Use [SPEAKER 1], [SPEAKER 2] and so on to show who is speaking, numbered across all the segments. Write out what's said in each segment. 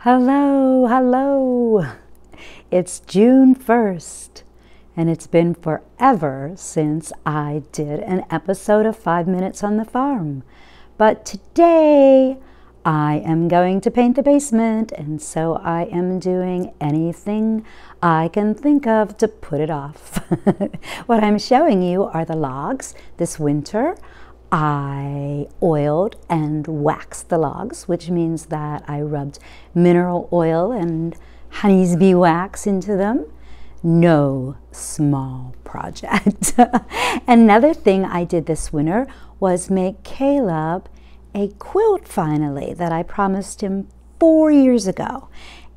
[SPEAKER 1] Hello, hello. It's June 1st, and it's been forever since I did an episode of 5 Minutes on the Farm. But today, I am going to paint the basement, and so I am doing anything I can think of to put it off. What I'm showing you are the logs. This winter, I oiled and waxed the logs, which means that I rubbed mineral oil and honey's bee wax into them. No small project. Another thing I did this winter was make Caleb a quilt finally that I promised him 4 years ago.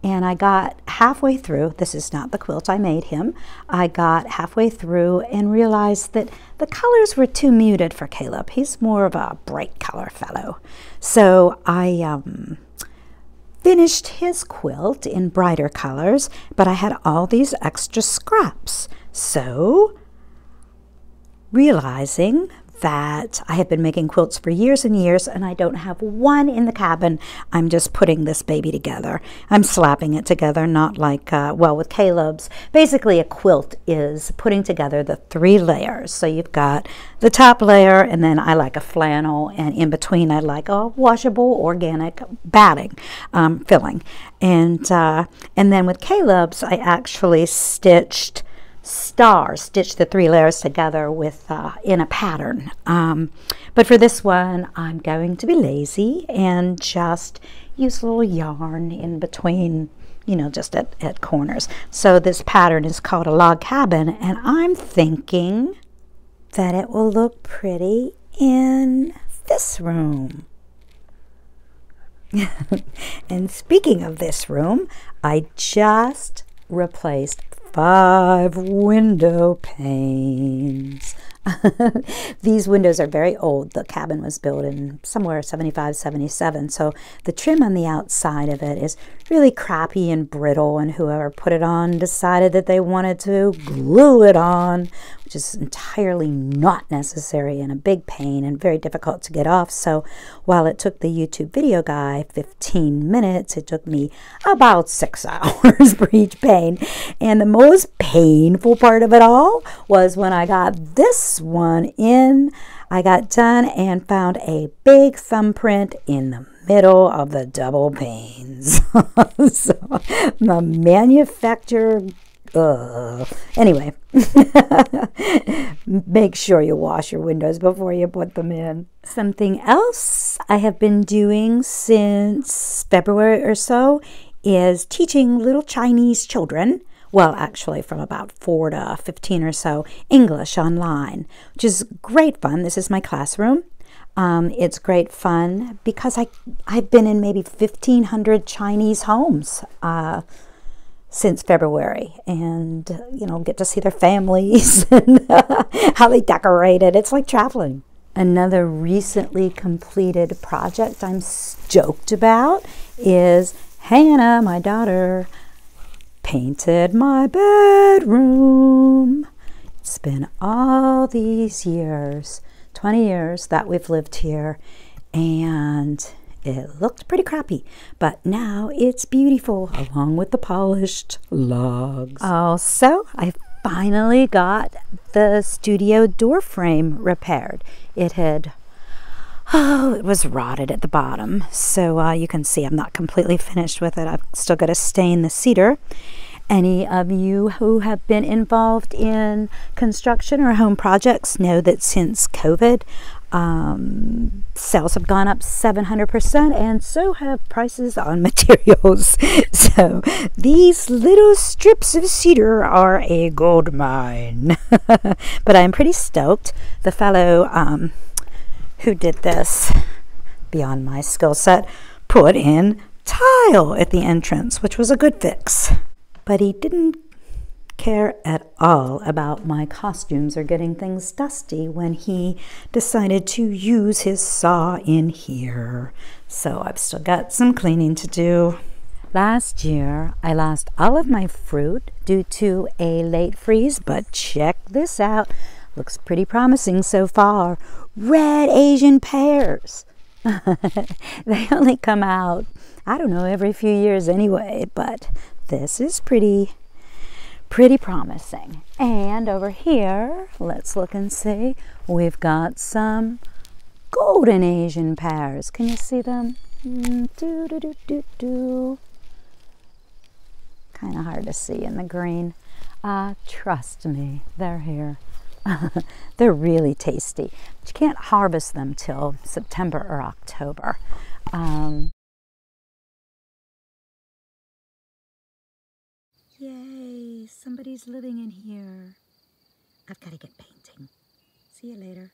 [SPEAKER 1] And I got halfway through. This is not the quilt I made him. I got halfway through and realized that the colors were too muted for Caleb. He's more of a bright color fellow. So I finished his quilt in brighter colors, but I had all these extra scraps. So realizing that I have been making quilts for years and years, and I don't have one in the cabin, I'm just putting this baby together. I'm slapping it together, not like, well, with Caleb's. Basically, a quilt is putting together the 3 layers. So you've got the top layer, and then I like a flannel, and in between I like a washable organic batting, filling. And then with Caleb's, I actually stitched the 3 layers together with in a pattern. But for this one, I'm going to be lazy and just use a little yarn in between, you know, just at corners. So this pattern is called a log cabin, and I'm thinking that it will look pretty in this room. And speaking of this room, I just replaced 5 window panes. These windows are very old. The cabin was built in somewhere 75, 77. So the trim on the outside of it is really crappy and brittle, and whoever put it on decided that they wanted to glue it on, which is entirely not necessary and a big pain and very difficult to get off. So while it took the YouTube video guy 15 minutes, it took me about 6 hours for each pane. And the most painful part of it all was when I got this one in. I got done and found a big thumbprint in the middle of the double panes. So the manufacturer, anyway, make sure you wash your windows before you put them in. Something else I have been doing since February or so is teaching little Chinese children, well, actually from about 4 to 15 or so, English online, which is great fun. This is my classroom. It's great fun because I've been in maybe 1,500 Chinese homes since February, and you know, get to see their families and how they decorate it. It's like traveling. Another recently completed project I'm stoked about is Hannah, my daughter, painted my bedroom. It's been all these years, 20 years that we've lived here, and it looked pretty crappy, but now it's beautiful along with the polished logs. Also, I finally got the studio door frame repaired. It was rotted at the bottom, so you can see I'm not completely finished with it. I've still got to stain the cedar. Any of you who have been involved in construction or home projects know that since COVID, sales have gone up 700%, and so have prices on materials. So these little strips of cedar are a gold mine. But I'm pretty stoked. The fellow who did this, beyond my skill set, put in tile at the entrance, which was a good fix. But he didn't care at all about my costumes or getting things dusty when he decided to use his saw in here. So I've still got some cleaning to do. Last year, I lost all of my fruit due to a late freeze, but check this out. Looks pretty promising so far. Red Asian pears. They only come out, I don't know, every few years anyway, but this is pretty promising. And over here, let's look and see, we've got some golden Asian pears. Can you see them? Kind of hard to see in the green. Trust me, they're here. They're really tasty. But you can't harvest them till September or October. Yay, somebody's living in here. I've got to get painting. See you later.